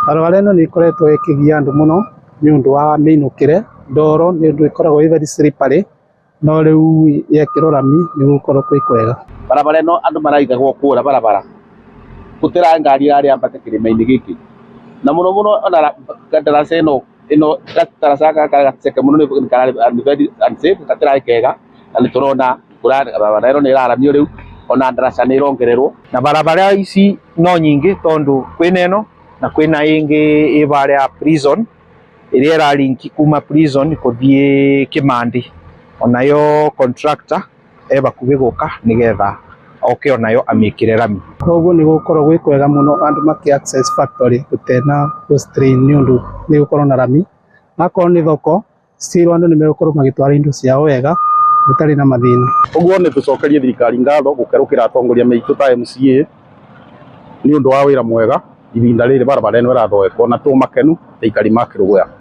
Barabara ĩno nĩ ĩkoretwo ĩkĩgia andũ mũno nĩ ũndũ wa mĩinũkĩre, ndoro nĩ ũndũ ĩkoragwo ĩ very slippery, no rĩu yekĩrwo rami nĩ gũgũkorwo kwĩ kwega. Barabara ĩno andũ maraigagwo kũra barabara gũtĩra ngari ĩrarĩ yambate kĩrĩma-inĩ gĩkĩ, na mũno mũno ona daraca ĩno daraca gaka gaceke mũno nĩ kararĩ very unsafe, gatirarĩ kega, na nĩ tũrona barabara ĩno nĩ ĩraramio rĩu, ona daraca nĩ ĩrongererwo. Na barabara ici no nyingĩ tondũ kwĩna ĩno na kwĩna ĩngĩ ĩ harĩa prison ĩrĩa ĩrarinki kuma prison gũthiĩ Kĩmandi, onayo contractor e hakuhĩ gũka nĩgetha oke onayo amĩkĩre rami. Koguo nĩ gũgũkorwo gwĩ kwega mũno andũ makĩ access factory gũtarĩ na strain nĩ ũndũ nĩ gũkorwo na rami. Akorwo nĩ thoko still andũ nĩ megũkorwo magĩtwara indo ciao wega gũtarĩ na mathĩna. Ũguo nĩ tũcokerie thirikari ngatho gũkerũkĩra atongoria maitũ ta MCA nĩ ũndũ wa wĩra mwega ihinda rĩrĩ barabara ĩno ĩrathondekwo, na tũmakenu ta aikari a Kĩrũgũya.